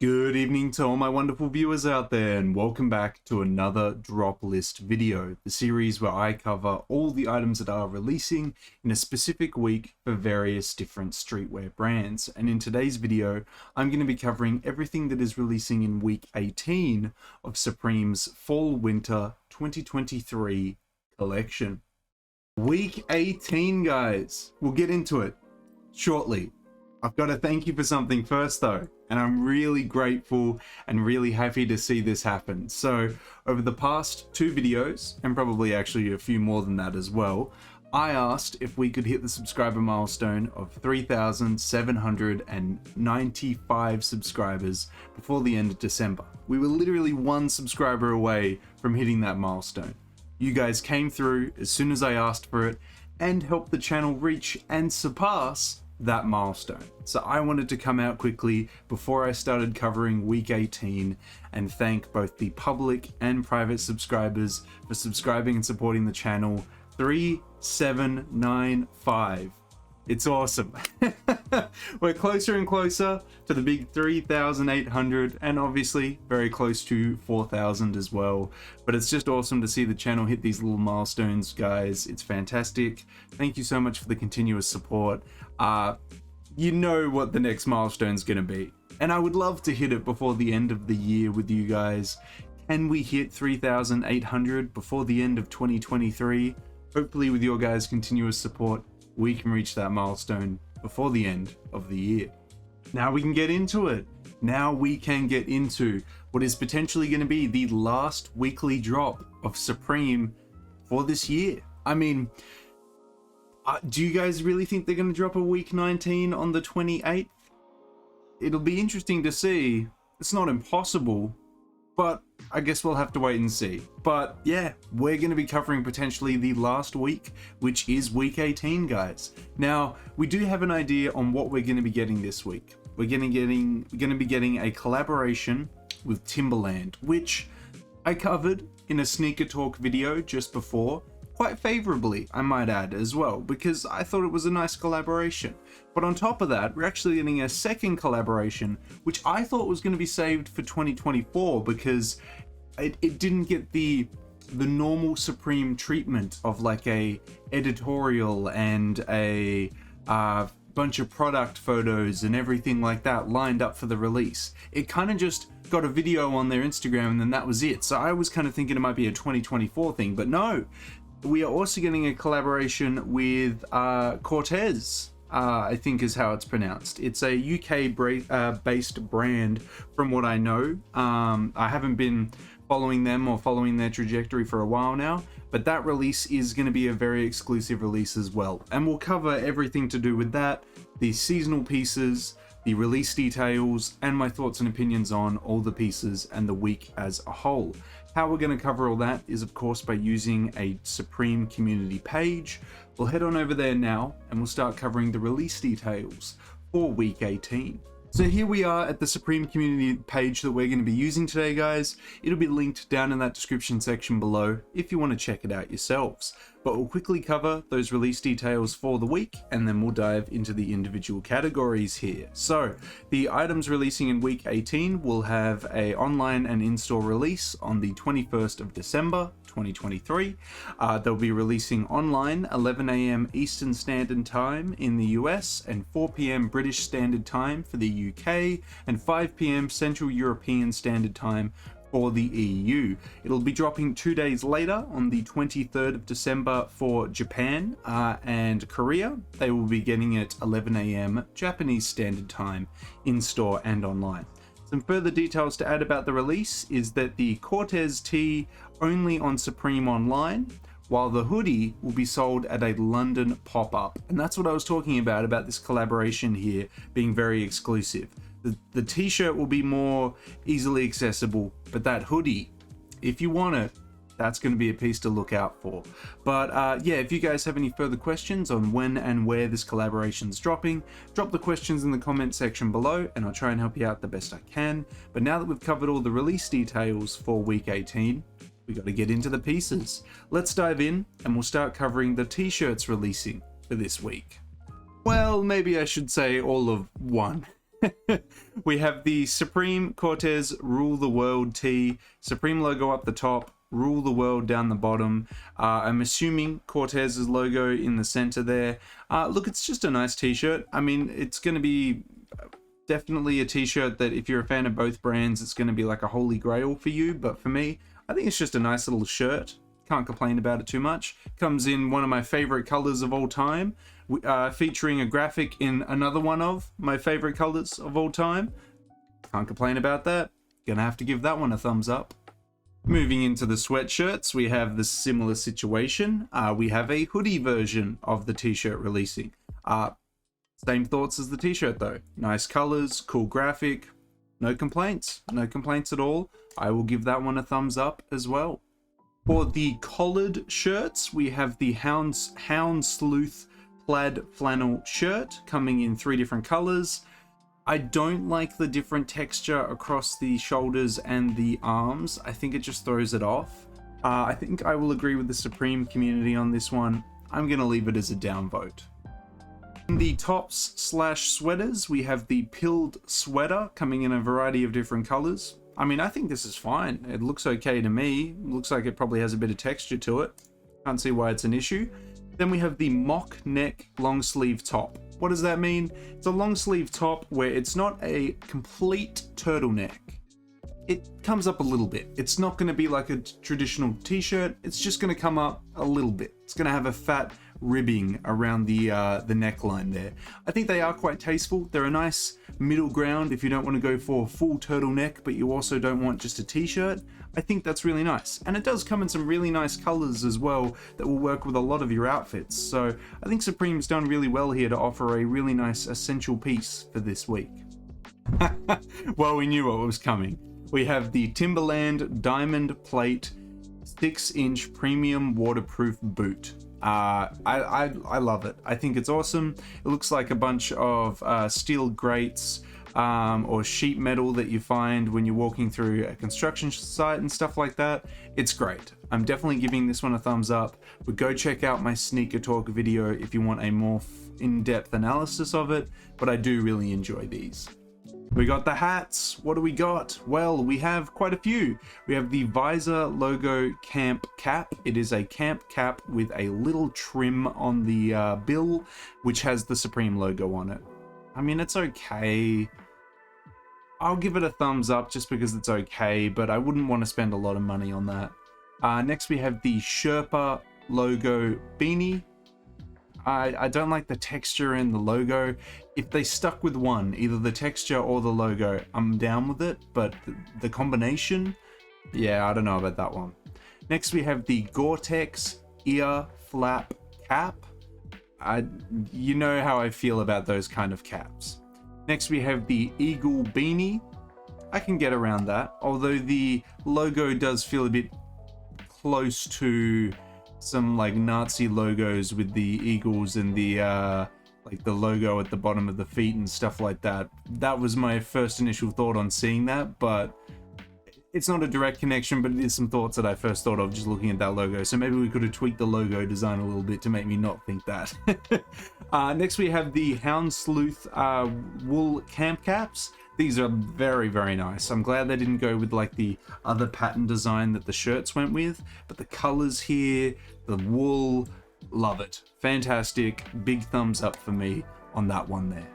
Good evening to all my wonderful viewers out there, and welcome back to another drop list video, the series where I cover all the items that are releasing in a specific week for various different streetwear brands. And in today's video, I'm going to be covering everything that is releasing in week 18 of Supreme's Fall Winter 2023 collection. Week 18, guys. We'll get into it shortly. I've got to thank you for something first though, and I'm really grateful and really happy to see this happen. So over the past two videos, and probably actually a few more than that as well, I asked if we could hit the subscriber milestone of 3,795 subscribers before the end of December. We were literally one subscriber away from hitting that milestone. You guys came through as soon as I asked for it and helped the channel reach and surpass that milestone. So I wanted to come out quickly before I started covering week 18 and thank both the public and private subscribers for subscribing and supporting the channel. 3,795. It's awesome. We're closer and closer to the big 3,800 and obviously very close to 4,000 as well. But it's just awesome to see the channel hit these little milestones, guys. It's fantastic. Thank you so much for the continuous support. You know what the next milestone's gonna be. And I would love to hit it before the end of the year with you guys. Can we hit 3,800 before the end of 2023? Hopefully with your guys' continuous support, we can reach that milestone before the end of the year. Now we can get into it. Now we can get into what is potentially going to be the last weekly drop of Supreme for this year. I mean, do you guys really think they're going to drop a week 19 on the 28th? It'll be interesting to see. It's not impossible, but I guess we'll have to wait and see. But yeah, we're going to be covering potentially the last week, which is week 18, guys. Now, we do have an idea on what we're going to be getting this week. We're going to be getting a collaboration with Timberland, which I covered in a sneaker talk video just before, quite favorably, I might add as well, because I thought it was a nice collaboration. But on top of that, we're actually getting a second collaboration, which I thought was going to be saved for 2024 because it didn't get the normal Supreme treatment of like a editorial and a bunch of product photos and everything like that lined up for the release. It kind of just got a video on their Instagram and then that was it. So I was kind of thinking it might be a 2024 thing, but no. We are also getting a collaboration with Cortez, I think is how it's pronounced. It's a UK-based brand from what I know. I haven't been following them or following their trajectory for a while now, but that release is going to be a very exclusive release as well. And we'll cover everything to do with that, the seasonal pieces, the release details, and my thoughts and opinions on all the pieces and the week as a whole. How we're going to cover all that is, of course, by using a Supreme community page. We'll head on over there now and we'll start covering the release details for week 18. So here we are at the Supreme community page that we're going to be using today, guys. It'll be linked down in that description section below if you want to check it out yourselves. But we'll quickly cover those release details for the week and then we'll dive into the individual categories here. So the items releasing in week 18 will have a online and in-store release on the 21st of December 2023. They'll be releasing online 11 AM Eastern Standard Time in the US and 4 PM British Standard Time for the UK and 5 PM Central European Standard Time for the EU. It'll be dropping 2 days later on the 23rd of December for Japan and Korea. They will be getting it 11 AM Japanese Standard Time in store and online. Some further details to add about the release is that the Cortez tee only on Supreme Online, while the hoodie will be sold at a London pop-up. And that's what I was talking about this collaboration here being very exclusive. The t-shirt will be more easily accessible, but that hoodie, if you want it, that's going to be a piece to look out for. But yeah, if you guys have any further questions on when and where this collaboration's dropping, drop the questions in the comment section below and I'll try and help you out the best I can. But now that we've covered all the release details for week 18, we got to get into the pieces. Let's dive in and we'll start covering the t-shirts releasing for this week. Well, maybe I should say all of one. We have the Supreme Cortez Rule the World tee, Supreme logo up the top, Rule the World down the bottom. I'm assuming Cortez's logo in the center there. Look, it's just a nice t-shirt. I mean, it's going to be definitely a t-shirt that if you're a fan of both brands, it's going to be like a holy grail for you. But for me, I think it's just a nice little shirt. Can't complain about it too much. Comes in one of my favorite colors of all time, featuring a graphic in another one of my favorite colors of all time. Can't complain about that. Gonna have to give that one a thumbs up. Moving into the sweatshirts, we have the similar situation. We have a hoodie version of the t-shirt releasing. Same thoughts as the t-shirt though. Nice colors, cool graphic. No complaints. No complaints at all. I will give that one a thumbs up as well. For the collared shirts, we have the Hound Sleuth plaid flannel shirt coming in 3 different colors. I don't like the different texture across the shoulders and the arms. I think it just throws it off. I think I will agree with the Supreme community on this one. I'm going to leave it as a downvote. In the tops / sweaters, we have the Pilled Sweater coming in a variety of different colors. I mean, I think this is fine. It looks okay to me. It looks like it probably has a bit of texture to it. Can't see why it's an issue. Then we have the mock neck long sleeve top. What does that mean? It's a long sleeve top where it's not a complete turtleneck. It comes up a little bit. It's not going to be like a traditional t-shirt. It's just going to come up a little bit. It's going to have a fat ribbing around the neckline there. I think they are quite tasteful. They're a nice middle ground if you don't want to go for a full turtleneck, but you also don't want just a t-shirt. I think that's really nice. And it does come in some really nice colors as well that will work with a lot of your outfits. So I think Supreme's done really well here to offer a really nice essential piece for this week. Well, we knew what was coming. We have the Timberland Diamond Plate 6-inch premium waterproof boot. I love it. I think it's awesome. It looks like a bunch of steel grates or sheet metal that you find when you're walking through a construction site and stuff like that. It's great. I'm definitely giving this one a thumbs up, but go check out my sneaker talk video if you want a more in-depth analysis of it, but I do really enjoy these. We got the hats. What do we got? Well, we have quite a few. We have the Visor logo camp cap. It is a camp cap with a little trim on the bill, which has the Supreme logo on it. I mean, it's okay. I'll give it a thumbs up just because it's okay, but I wouldn't want to spend a lot of money on that. Next, we have the Sherpa logo beanie. I don't like the texture in the logo. If they stuck with one, either the texture or the logo, I'm down with it, but the combination, yeah, I don't know about that one. Next, we have the Gore-Tex ear flap cap. You know how I feel about those kind of caps. Next, we have the Eagle beanie. I can get around that, although the logo does feel a bit close to some like Nazi logos with the eagles and the like the logo at the bottom of the feet and stuff like that. That was my first initial thought on seeing that, but it's not a direct connection, but it is some thoughts that I first thought of just looking at that logo. So maybe we could have tweaked the logo design a little bit to make me not think that. Next, we have the Hound Sleuth wool camp caps. These are very, very nice. I'm glad they didn't go with like the other pattern design that the shirts went with, but the colors here, the wool, love it. Fantastic. Big thumbs up for me on that one there.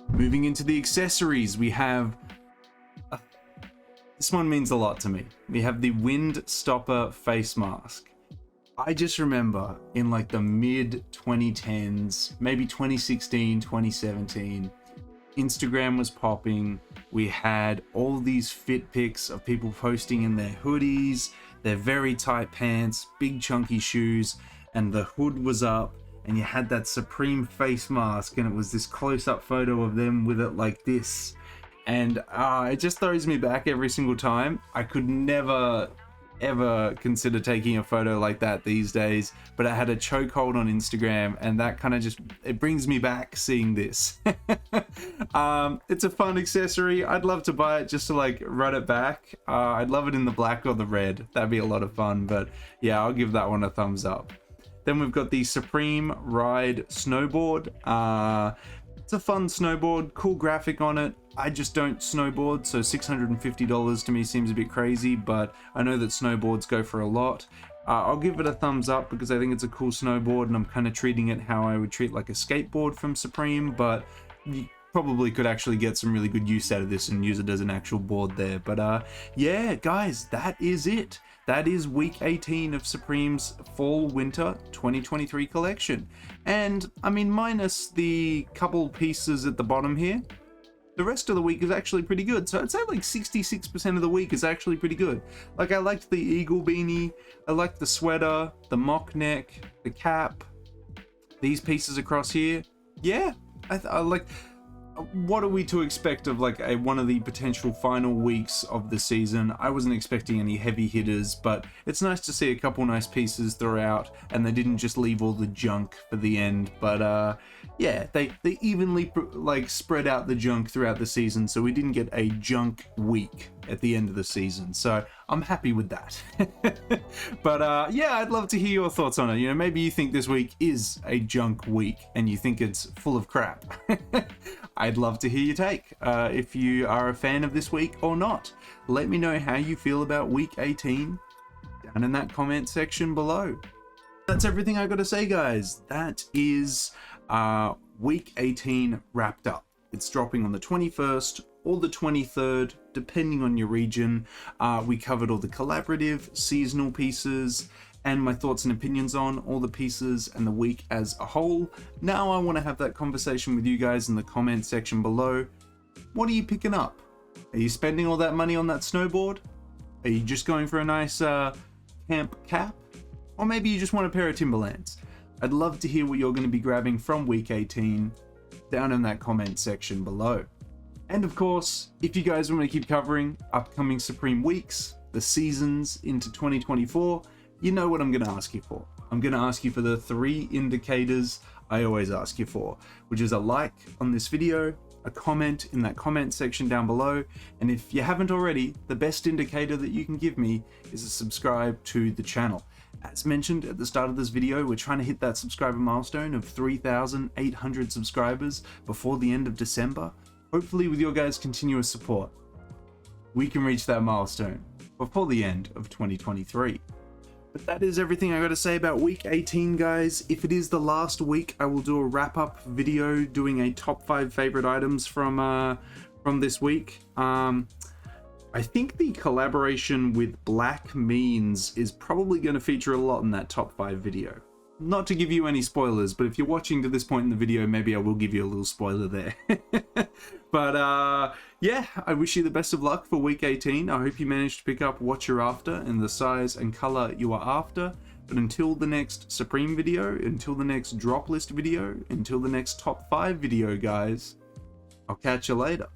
Moving into the accessories, we have this one means a lot to me. We have the Wind Stopper face mask. I just remember in like the mid 2010s, maybe 2016, 2017, Instagram was popping. We had all these fit pics of people posting in their hoodies, their very tight pants, big chunky shoes, and the hood was up, and you had that Supreme face mask, and it was this close-up photo of them with it like this. And it just throws me back every single time. I could never ever consider taking a photo like that these days, but I had a chokehold on Instagram, and that kind of just, it brings me back seeing this. It's a fun accessory. I'd love to buy it just to like run it back. I'd love it in the black or the red. That'd be a lot of fun, but yeah, I'll give that one a thumbs up. Then we've got the Supreme Ride snowboard. It's a fun snowboard, cool graphic on it. I just don't snowboard, so $650 to me seems a bit crazy, but I know that snowboards go for a lot. I'll give it a thumbs up because I think it's a cool snowboard, and I'm kind of treating it how I would treat like a skateboard from Supreme, but you probably could actually get some really good use out of this and use it as an actual board there. But yeah, guys, that is it. That is week 18 of Supreme's Fall/Winter 2023 collection. And I mean, minus the couple pieces at the bottom here, the rest of the week is actually pretty good. So I'd say like 66% of the week is actually pretty good. Like, I liked the eagle beanie, I liked the sweater, the mock neck, the cap, these pieces across here. Yeah, I like. What are we to expect of like one of the potential final weeks of the season? I wasn't expecting any heavy hitters, but it's nice to see a couple nice pieces throughout, and they didn't just leave all the junk for the end. But yeah, they evenly like spread out the junk throughout the season, so we didn't get a junk week at the end of the season. So I'm happy with that. But yeah, I'd love to hear your thoughts on it. You know, maybe you think this week is a junk week and you think it's full of crap. I'd love to hear your take, if you are a fan of this week or not. Let me know how you feel about week 18 down in that comment section below. That's everything I got to say, guys. That is week 18 wrapped up. It's dropping on the 21st or the 23rd, depending on your region. We covered all the collaborative, seasonal pieces, and my thoughts and opinions on all the pieces and the week as a whole. Now I want to have that conversation with you guys in the comment section below. What are you picking up? Are you spending all that money on that snowboard? Are you just going for a nice camp cap? Or maybe you just want a pair of Timberlands? I'd love to hear what you're going to be grabbing from week 18 down in that comment section below. And of course, if you guys want to keep covering upcoming Supreme weeks, the seasons into 2024, you know what I'm going to ask you for. I'm going to ask you for the 3 indicators I always ask you for, which is a like on this video, a comment in that comment section down below, and if you haven't already, the best indicator that you can give me is to subscribe to the channel. As mentioned at the start of this video, we're trying to hit that subscriber milestone of 3,800 subscribers before the end of December. Hopefully with your guys' continuous support, we can reach that milestone before the end of 2023. But that is everything I got to say about week 18, guys. If it is the last week, I will do a wrap-up video doing a top 5 favorite items from this week. I think the collaboration with Black Means is probably going to feature a lot in that top 5 video. Not to give you any spoilers, but if you're watching to this point in the video, maybe I will give you a little spoiler there. But yeah, I wish you the best of luck for week 18. I hope you managed to pick up what you're after and the size and color you are after. But until the next Supreme video, until the next drop list video, until the next top 5 video, guys, I'll catch you later.